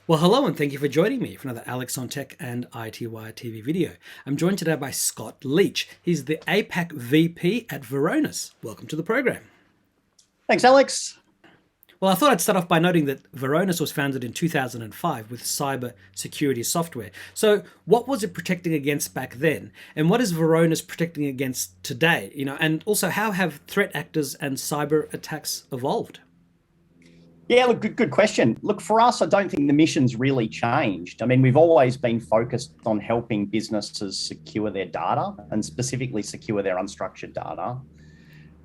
Well, hello, and thank you for joining me for another Alex on Tech and iTWireTV video. I'm joined today by Scott Leach. He's the APAC VP at Varonis. Welcome to the program. Thanks, Alex. Well, I thought I'd start off by noting that Varonis was founded in 2005 with cyber security software. So what was it protecting against back then? And what is Varonis protecting against today? And also how have threat actors and cyber attacks evolved? Yeah, look, good question. Look, for us, I don't think the mission's really changed. I mean, we've always been focused on helping businesses secure their data and specifically secure their unstructured data.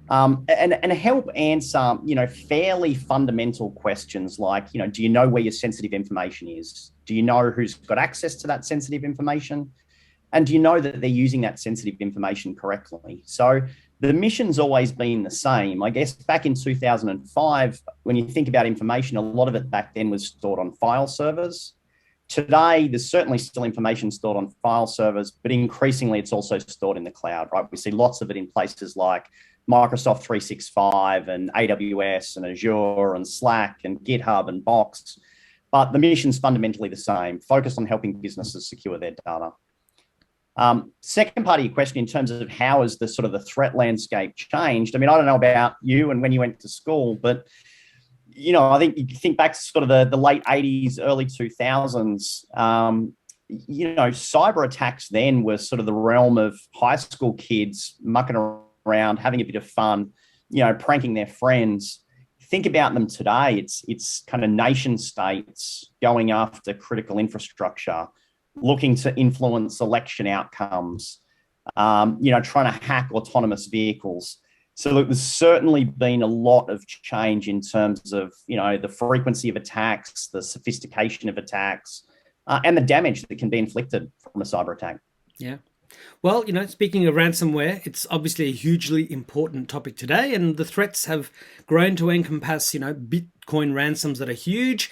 And help answer, fairly fundamental questions like, do you know where your sensitive information is? Do you know who's got access to that sensitive information? And do you know that they're using that sensitive information correctly? So the mission's always been the same. I guess back in 2005, when you think about information, a lot of it back then was stored on file servers. Today, there's certainly still information stored on file servers, but increasingly it's also stored in the cloud, right? We see lots of it in places like Microsoft 365 and AWS and Azure and Slack and GitHub and Box. But the mission's fundamentally the same, focused on helping businesses secure their data. Second part of your question in terms of how has the sort of the threat landscape changed? I mean, I don't know about you and when you went to school, but, I think you think back to sort of the late 80s, early 2000s, cyber attacks then were sort of the realm of high school kids mucking around, having a bit of fun, pranking their friends. Think about them today. It's kind of nation states going after critical infrastructure, looking to influence election outcomes, trying to hack autonomous vehicles. So look, there's certainly been a lot of change in terms of, the frequency of attacks, the sophistication of attacks, and the damage that can be inflicted from a cyber attack. Yeah. Well, speaking of ransomware, it's obviously a hugely important topic today, and the threats have grown to encompass, Bitcoin ransoms that are huge,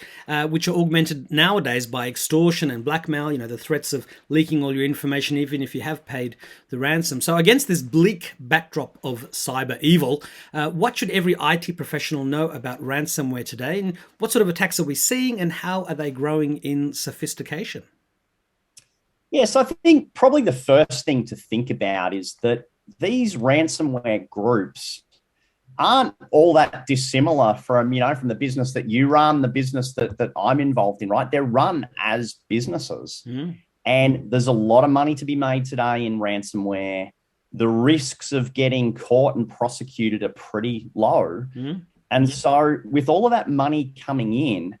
which are augmented nowadays by extortion and blackmail, the threats of leaking all your information, even if you have paid the ransom. So against this bleak backdrop of cyber evil, what should every IT professional know about ransomware today? And what sort of attacks are we seeing, and how are they growing in sophistication? Yes, I think probably the first thing to think about is that these ransomware groups aren't all that dissimilar from the business that you run, the business that I'm involved in, right? They're run as businesses. And there's a lot of money to be made today in ransomware. The risks of getting caught and prosecuted are pretty low. And so with all of that money coming in,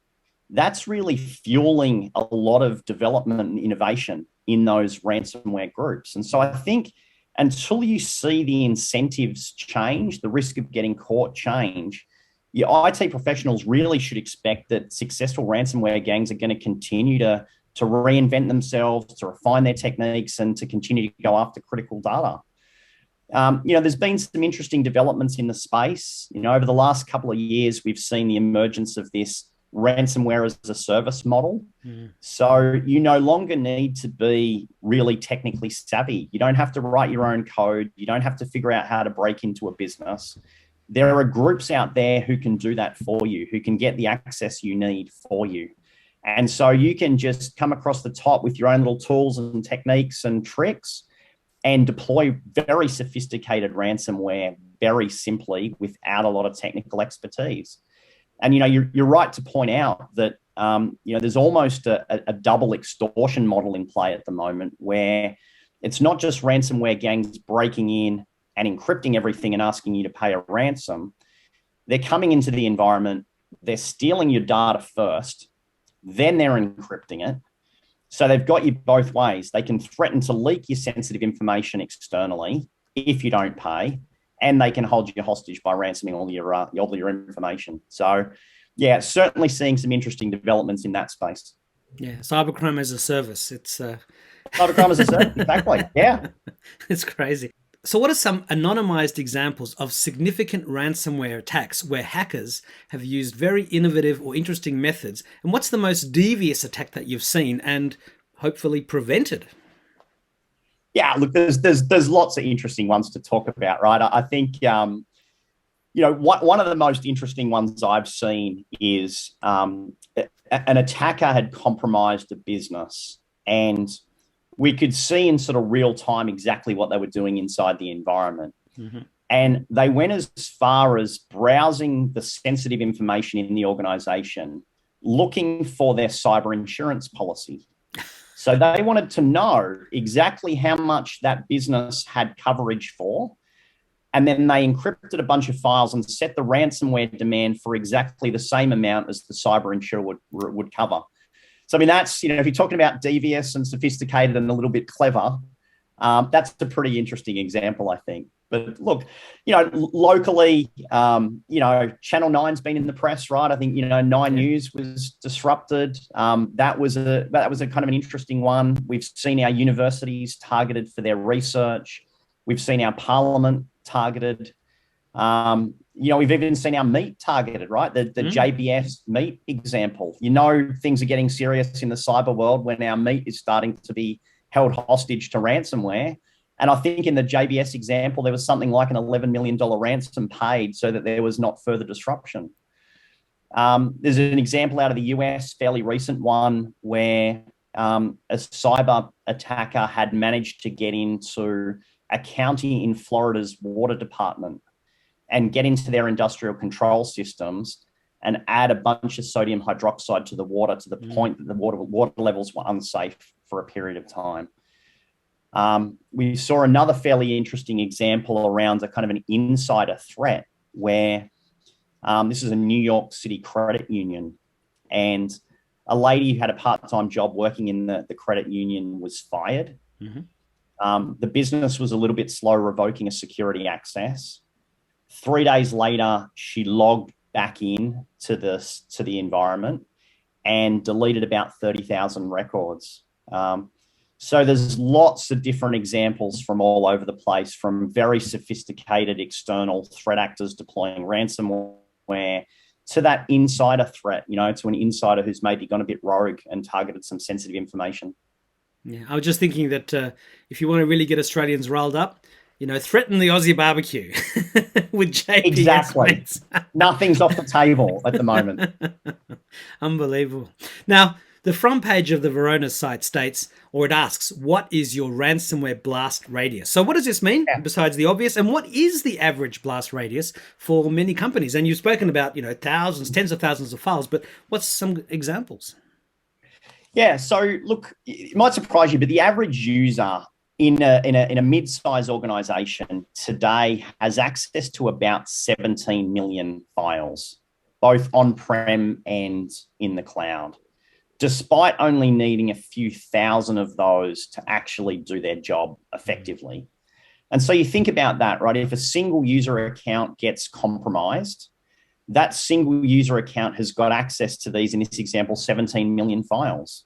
that's really fueling a lot of development and innovation in those ransomware groups. And so I think until you see the incentives change, the risk of getting caught change, your IT professionals really should expect that successful ransomware gangs are going to continue to reinvent themselves, to refine their techniques, and to continue to go after critical data. There's been some interesting developments in the space. Over the last couple of years, we've seen the emergence of this ransomware as a service model. So you no longer need to be really technically savvy. You don't have to write your own code. You don't have to figure out how to break into a business. There are groups out there who can do that for you, who can get the access you need for you. And so you can just come across the top with your own little tools and techniques and tricks and deploy very sophisticated ransomware very simply without a lot of technical expertise. And, you're right to point out that, there's almost a double extortion model in play at the moment where it's not just ransomware gangs breaking in and encrypting everything and asking you to pay a ransom. They're coming into the environment, they're stealing your data first, then they're encrypting it. So they've got you both ways. They can threaten to leak your sensitive information externally if you don't pay, and they can hold you hostage by ransoming all your information. So, yeah, certainly seeing some interesting developments in that space. Yeah, cybercrime as a service. It's cybercrime as a service, exactly. Yeah, it's crazy. So, what are some anonymized examples of significant ransomware attacks where hackers have used very innovative or interesting methods? And what's the most devious attack that you've seen and hopefully prevented? Yeah, look, there's lots of interesting ones to talk about, right? I think one of the most interesting ones I've seen is an attacker had compromised a business, and we could see in sort of real time exactly what they were doing inside the environment. Mm-hmm. And they went as far as browsing the sensitive information in the organization, looking for their cyber insurance policy. So they wanted to know exactly how much that business had coverage for. And then they encrypted a bunch of files and set the ransomware demand for exactly the same amount as the cyber insurer would cover. So, I mean, that's, if you're talking about devious and sophisticated and a little bit clever, that's a pretty interesting example, I think. But look, locally, Channel 9's been in the press, right? I think, 9 News was disrupted. That was a kind of an interesting one. We've seen our universities targeted for their research. We've seen our parliament targeted. We've even seen our meat targeted, right? The JBS meat example. Things are getting serious in the cyber world when our meat is starting to be held hostage to ransomware. And I think in the JBS example, there was something like an $11 million ransom paid so that there was not further disruption. There's an example out of the US, fairly recent one, where a cyber attacker had managed to get into a county in Florida's water department and get into their industrial control systems and add a bunch of sodium hydroxide to the water to the point that the water levels were unsafe for a period of time. We saw another fairly interesting example around a kind of an insider threat where this is a New York City credit union, and a lady who had a part-time job working in the credit union was fired. Mm-hmm. The business was a little bit slow revoking a security access. 3 days later, she logged back in to the environment and deleted about 30,000 records. So there's lots of different examples from all over the place, from very sophisticated external threat actors deploying ransomware to that insider threat, to an insider who's maybe gone a bit rogue and targeted some sensitive information. Yeah, I was just thinking that if you want to really get Australians riled up, threaten the Aussie barbecue with JPS. Exactly. Nothing's off the table at the moment. Unbelievable. Now, the front page of the Varonis site states, or it asks, what is your ransomware blast radius? So what does this mean, besides the obvious? And what is the average blast radius for many companies? And you've spoken about, thousands, tens of thousands of files, but what's some examples? Yeah, so look, it might surprise you, but the average user in a mid-sized organization today has access to about 17 million files, both on-prem and in the cloud, despite only needing a few thousand of those to actually do their job effectively. And so you think about that, right? If a single user account gets compromised, that single user account has got access to these, in this example, 17 million files.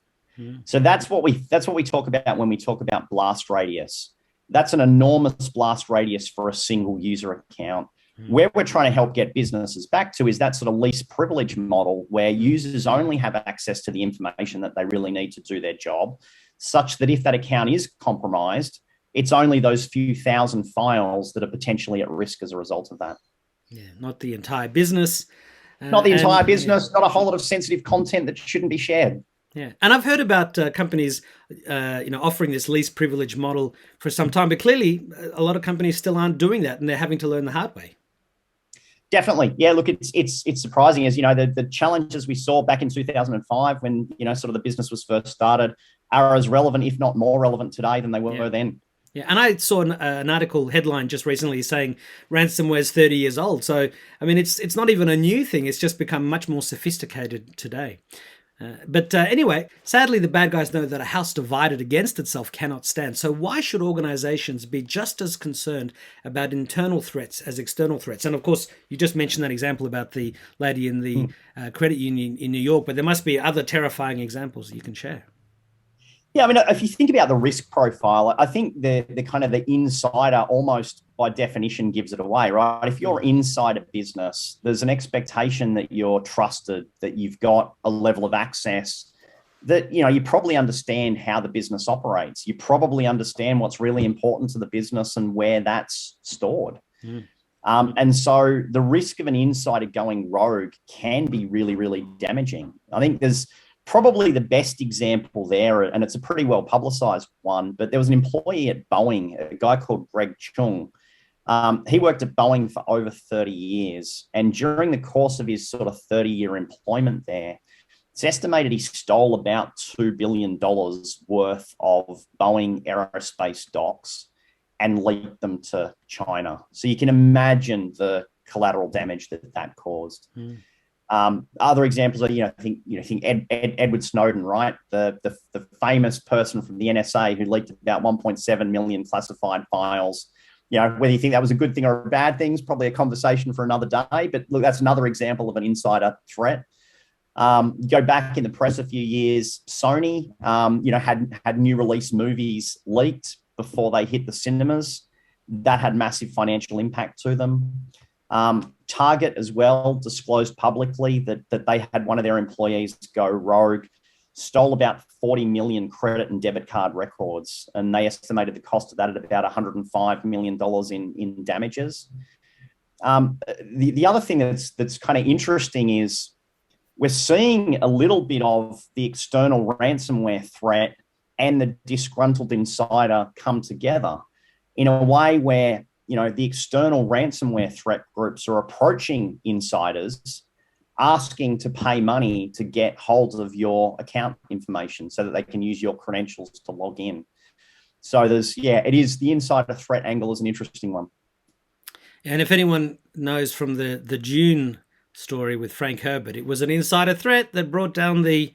So that's what we talk about when we talk about blast radius. That's an enormous blast radius for a single user account. Where we're trying to help get businesses back to is that sort of least privilege model where users only have access to the information that they really need to do their job, such that if that account is compromised, it's only those few thousand files that are potentially at risk as a result of that. Yeah, not the entire business. Not the entire business, not a whole lot of sensitive content that shouldn't be shared. Yeah, and I've heard about companies, offering this least privilege model for some time, but clearly a lot of companies still aren't doing that, and they're having to learn the hard way. Definitely, yeah. Look, it's surprising, as the challenges we saw back in 2005 when sort of the business was first started are as relevant, if not more relevant, today than they were then. Yeah, and I saw an article headline just recently saying ransomware is 30 years old. So I mean, it's not even a new thing; it's just become much more sophisticated today. But anyway, sadly, the bad guys know that a house divided against itself cannot stand. So why should organizations be just as concerned about internal threats as external threats? And of course, you just mentioned that example about the lady in the credit union in New York, but there must be other terrifying examples you can share. Yeah, I mean, if you think about the risk profile, I think the kind of the insider almost by definition gives it away, right? If you're inside a business, there's an expectation that you're trusted, that you've got a level of access, that, you probably understand how the business operates. You probably understand what's really important to the business and where that's stored. And so the risk of an insider going rogue can be really, really damaging. I think there's probably the best example there, and it's a pretty well publicized one, but there was an employee at Boeing, a guy called Greg Chung. He worked at Boeing for over 30 years. And during the course of his sort of 30-year employment there, it's estimated he stole about $2 billion worth of Boeing aerospace docs and leaked them to China. So you can imagine the collateral damage that caused. Other examples are, I think Edward Snowden, right? The famous person from the NSA who leaked about 1.7 million classified files. Whether you think that was a good thing or a bad thing is probably a conversation for another day. But look, that's another example of an insider threat. Go back in the press a few years, Sony, had new release movies leaked before they hit the cinemas. That had massive financial impact to them. Target as well disclosed publicly that they had one of their employees go rogue, stole about 40 million credit and debit card records, and they estimated the cost of that at about $105 million in damages. The other thing that's kind of interesting is we're seeing a little bit of the external ransomware threat and the disgruntled insider come together in a way where, the external ransomware threat groups are approaching insiders, asking to pay money to get hold of your account information so that they can use your credentials to log in. So it is the insider threat angle is an interesting one. And if anyone knows from the June story with Frank Herbert, it was an insider threat that brought down the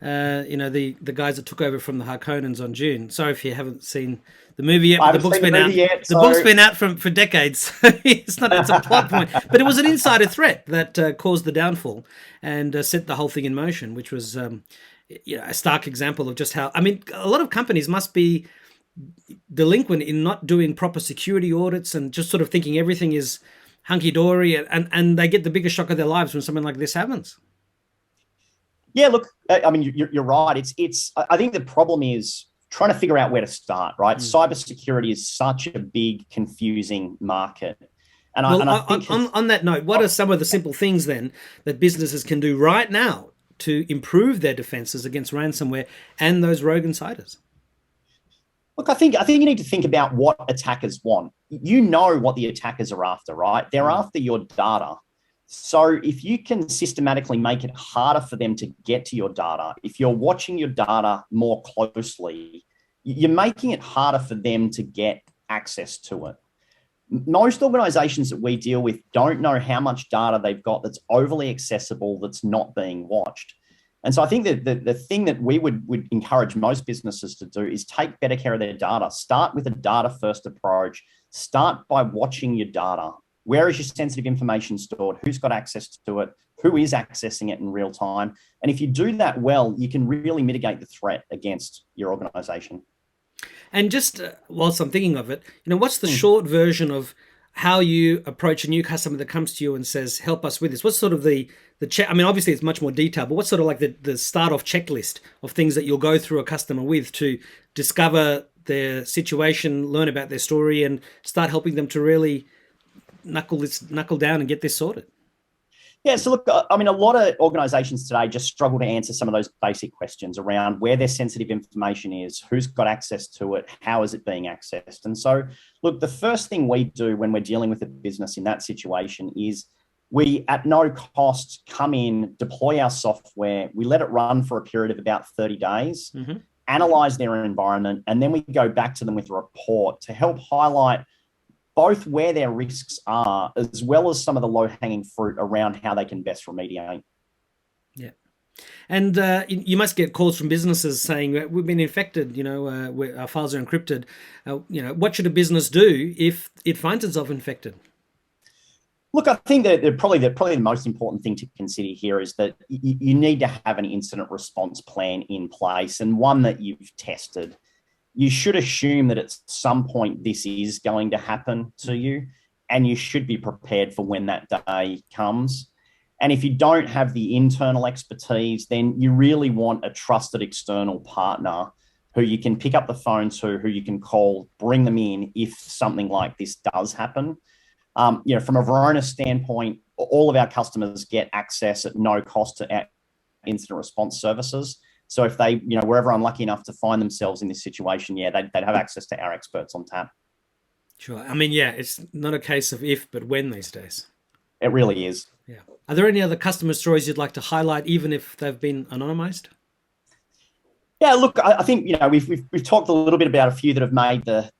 guys that took over from the Harkonnens on June. Sorry if you haven't seen the movie yet, but the book's been out. The book's been out for decades. It's a plot point, but it was an insider threat that caused the downfall and set the whole thing in motion, which was a stark example of just how. I mean, a lot of companies must be delinquent in not doing proper security audits and just sort of thinking everything is hunky-dory, and they get the biggest shock of their lives when something like this happens. Yeah, look, I mean, you're right. I think the problem is trying to figure out where to start, right? Cybersecurity is such a big, confusing market. And I think on that note, what are some of the simple things then that businesses can do right now to improve their defenses against ransomware and those rogue insiders? Look, I think you need to think about what attackers want. You know what the attackers are after, right? They're after your data. So if you can systematically make it harder for them to get to your data, if you're watching your data more closely, you're making it harder for them to get access to it. Most organizations that we deal with don't know how much data they've got that's overly accessible, that's not being watched. And so I think that the thing that we would encourage most businesses to do is take better care of their data. Start with a data-first approach. Start by watching your data. Where is your sensitive information stored? Who's got access to it? Who is accessing it in real time? And if you do that well, you can really mitigate the threat against your organization. And just whilst I'm thinking of it, what's the short version of how you approach a new customer that comes to you and says, help us with this? What's sort of the check? I mean, obviously it's much more detailed, but what's sort of like the start off checklist of things that you'll go through a customer with to discover their situation, learn about their story, and start helping them to really knuckle down and get this sorted? Yeah, so look, I mean, a lot of organizations today just struggle to answer some of those basic questions around where their sensitive information is, who's got access to it, how is it being accessed. And so, look, the first thing we do when we're dealing with a business in that situation is we, at no cost, come in, deploy our software, we let it run for a period of about 30 days, analyze their environment, and then we go back to them with a report to help highlight both where their risks are, as well as some of the low-hanging fruit around how they can best remediate. Yeah. And you must get calls from businesses saying, we've been infected, our files are encrypted. What should a business do if it finds itself infected? Look, I think that probably the most important thing to consider here is that you need to have an incident response plan in place, and one that you've tested. You should assume that at some point this is going to happen to you, and you should be prepared for when that day comes. And if you don't have the internal expertise, then you really want a trusted external partner who you can pick up the phone to, who you can call, bring them in if something like this does happen. From a Varonis standpoint, all of our customers get access at no cost to incident response services. So if they, were ever unlucky enough to find themselves in this situation, they'd have access to our experts on tap. Sure. I mean, yeah, it's not a case of if, but when these days. It really is. Yeah. Are there any other customer stories you'd like to highlight, even if they've been anonymized? Yeah, look, I think we've talked a little bit about a few that have made the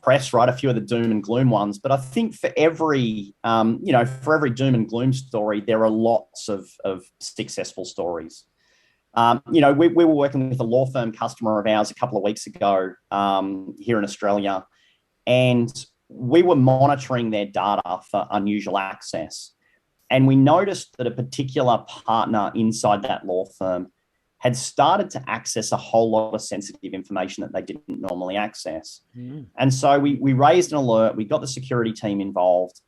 press, right? A few of the doom and gloom ones, but I think for every doom and gloom story, there are lots of successful stories. We were working with a law firm customer of ours a couple of weeks ago here in Australia, and we were monitoring their data for unusual access, and we noticed that a particular partner inside that law firm had started to access a whole lot of sensitive information that they didn't normally access. Mm. And so we raised an alert, we got the security team involved,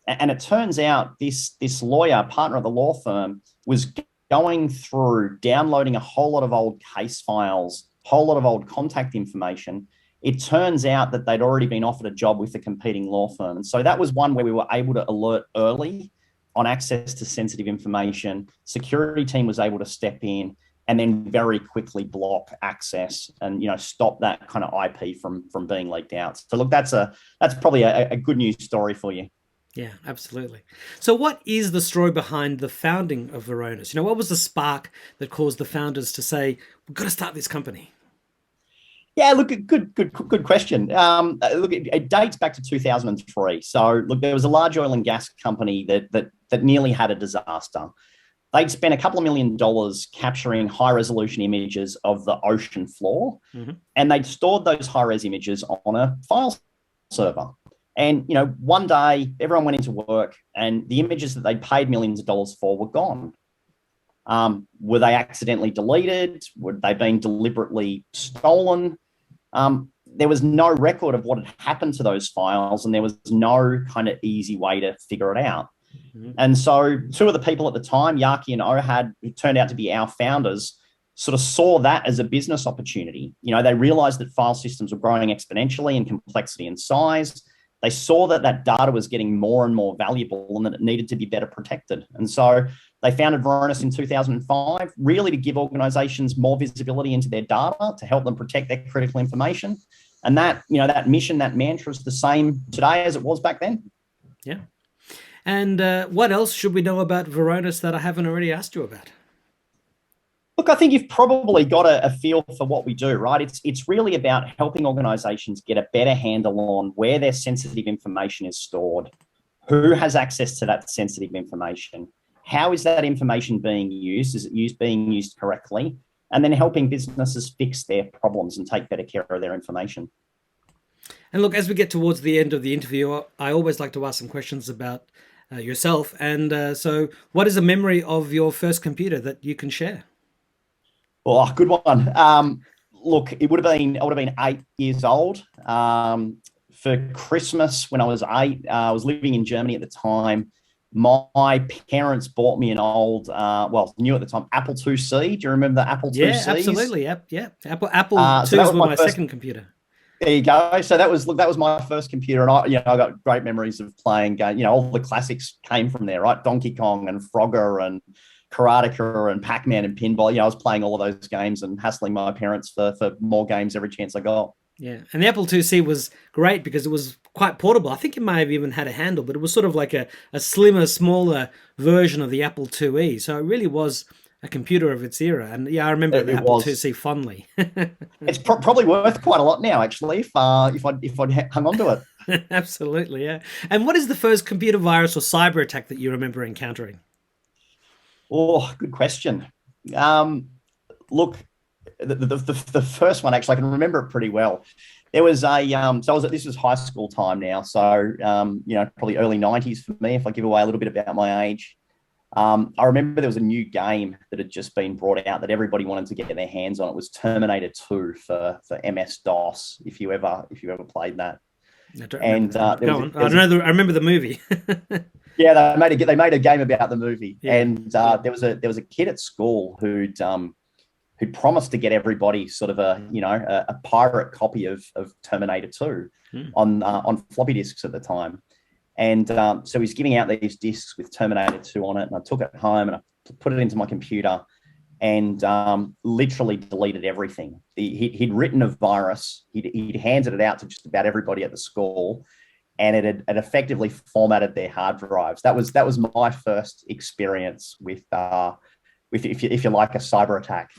and it turns out this lawyer, partner of the law firm, was going through, downloading a whole lot of old case files, whole lot of old contact information. It turns out that they'd already been offered a job with a competing law firm. And so that was one where we were able to alert early on access to sensitive information. Security team was able to step in and then very quickly block access and stop that kind of IP from being leaked out. So look, that's probably a good news story for you. Yeah, absolutely. So what is the story behind the founding of Varonis? What was the spark that caused the founders to say, we've got to start this company? Yeah, look, good question. Look, it dates back to 2003. So look, there was a large oil and gas company that nearly had a disaster. They'd spent a couple of $1 million capturing high-resolution images of the ocean floor, mm-hmm. and they'd stored those high-res images on a file server. And, one day, everyone went into work, and the images that they'd paid millions of dollars for were gone. Were they accidentally deleted? Were they being deliberately stolen? There was no record of what had happened to those files, and there was no kind of easy way to figure it out. Mm-hmm. And so two of the people at the time, Yaki and Ohad, who turned out to be our founders, sort of saw that as a business opportunity. They realized that file systems were growing exponentially in complexity and size. They saw that data was getting more and more valuable and that it needed to be better protected. And so they founded Varonis in 2005, really to give organizations more visibility into their data, to help them protect their critical information. And that mission, that mantra is the same today as it was back then. Yeah. And what else should we know about Varonis that I haven't already asked you about? Look, I think you've probably got a feel for what we do, right? It's really about helping organizations get a better handle on where their sensitive information is stored, who has access to that sensitive information, how is that information being used, is it being used correctly, and then helping businesses fix their problems and take better care of their information. And look, as we get towards the end of the interview, I always like to ask some questions about yourself. And so what is a memory of your first computer that you can share? Oh, good one. Look, I would have been 8 years old. For Christmas, when I was 8, I was living in Germany at the time. My parents bought me an old, new at the time, Apple IIc. Do you remember the Apple IIcs? Yeah, absolutely. Yeah. Apple IIs were my second computer. There you go. So that was my first computer, and I got great memories of playing. All the classics came from there, right? Donkey Kong and Frogger and Karateka and Pac-Man and Pinball. I was playing all of those games and hassling my parents for more games every chance I got. Yeah, and the Apple IIc was great because it was quite portable. I think it may have even had a handle, but it was sort of like a slimmer, smaller version of the Apple IIe. So it really was a computer of its era. And yeah, I remember the Apple IIc fondly. It's probably worth quite a lot now, actually, if I'd hung on to it. Absolutely, yeah. And what is the first computer virus or cyber attack that you remember encountering? Oh, good question. Look, the first one, actually, I can remember it pretty well. There was this was high school time now, so probably early 90s for me, if I give away a little bit about my age. I remember there was a new game that had just been brought out that everybody wanted to get their hands on. It was Terminator 2 for MS-DOS, if you ever played that. I remember the movie. Yeah, they made a game about the movie, yeah. And there was a kid at school who'd promised to get everybody sort of a pirate copy of Terminator 2 on floppy disks at the time, and so he's giving out these disks with Terminator 2 on it, and I took it home and I put it into my computer, and literally deleted everything. He'd written a virus, he'd handed it out to just about everybody at the school, and it had effectively formatted their hard drives. That was my first experience with if you like, a cyber attack.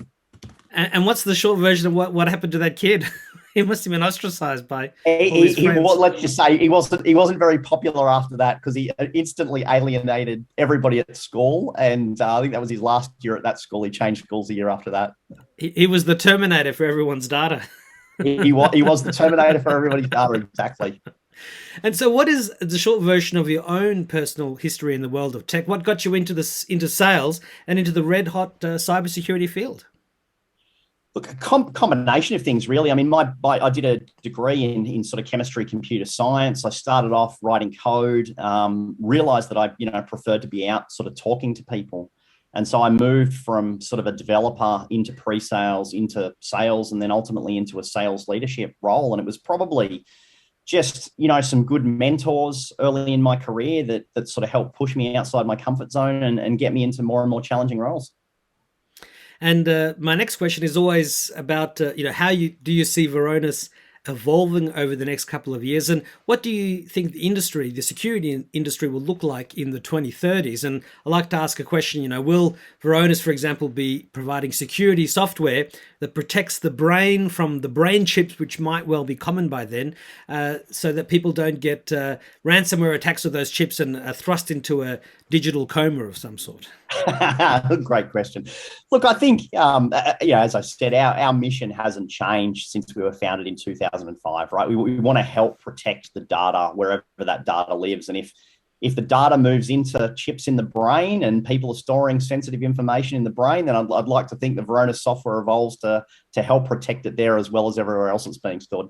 And what's the short version of what happened to that kid? He must have been ostracized by all his friends. Well, let's just say he wasn't very popular after that, because he instantly alienated everybody at school, and I think that was his last year at that school. He changed schools a year after that. He was the Terminator for everyone's data. He was the Terminator for everybody's data, exactly. And so, what is the short version of your own personal history in the world of tech? What got you into sales and into the red hot cybersecurity field? Look, a combination of things, really. I mean, I did a degree in sort of chemistry, computer science. I started off writing code, realized that I preferred to be out sort of talking to people. And so I moved from sort of a developer into pre-sales, into sales, and then ultimately into a sales leadership role. And it was probably just, some good mentors early in my career that sort of helped push me outside my comfort zone and get me into more and more challenging roles. And my next question is always about, how do you see Varonis evolving over the next couple of years? And what do you think the security industry will look like in the 2030s? And I like to ask a question, will Varonis, for example, be providing security software that protects the brain from the brain chips, which might well be common by then, so that people don't get ransomware attacks with those chips and are thrust into a digital coma of some sort? Great question. Look, I think, as I said, our mission hasn't changed since we were founded in 2005, right? We want to help protect the data wherever that data lives. And if the data moves into chips in the brain and people are storing sensitive information in the brain, then I'd like to think the Varonis software evolves to help protect it there as well as everywhere else it's being stored.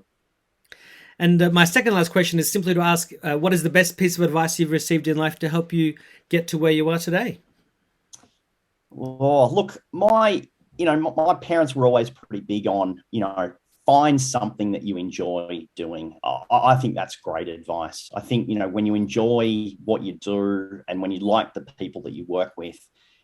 And my second last question is simply to ask, what is the best piece of advice you've received in life to help you get to where you are today? Oh, look, my parents were always pretty big on, find something that you enjoy doing. I think that's great advice. I think, when you enjoy what you do and when you like the people that you work with,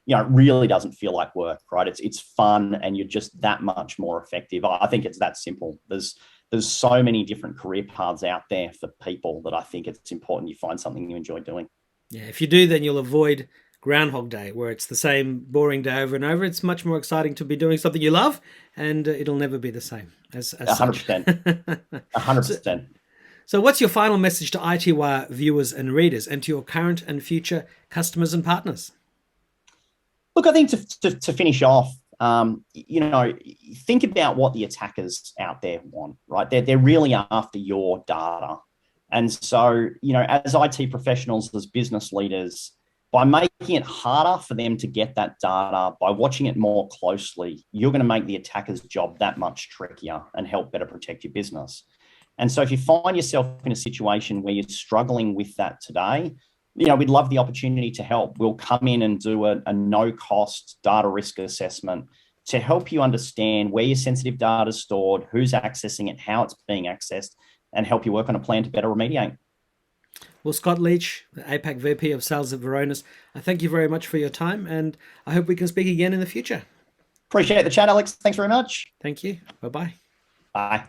it really doesn't feel like work, right? It's fun and you're just that much more effective. I think it's that simple. There's so many different career paths out there for people that I think it's important you find something you enjoy doing. Yeah, if you do, then you'll avoid Groundhog Day, where it's the same boring day over and over. It's much more exciting to be doing something you love, and it'll never be the same as 100%. 100%. So what's your final message to iTWire viewers and readers, and to your current and future customers and partners? Look, I think to finish off, think about what the attackers out there want, right? They're really after your data. And so, as IT professionals, as business leaders, by making it harder for them to get that data, by watching it more closely, you're going to make the attacker's job that much trickier and help better protect your business. And so if you find yourself in a situation where you're struggling with that today, we'd love the opportunity to help. We'll come in and do a no-cost data risk assessment to help you understand where your sensitive data is stored, who's accessing it, how it's being accessed, and help you work on a plan to better remediate. Well, Scott Leach, the APAC VP of Sales at Varonis, I thank you very much for your time, and I hope we can speak again in the future. Appreciate the chat, Alex. Thanks very much. Thank you. Bye-bye. Bye.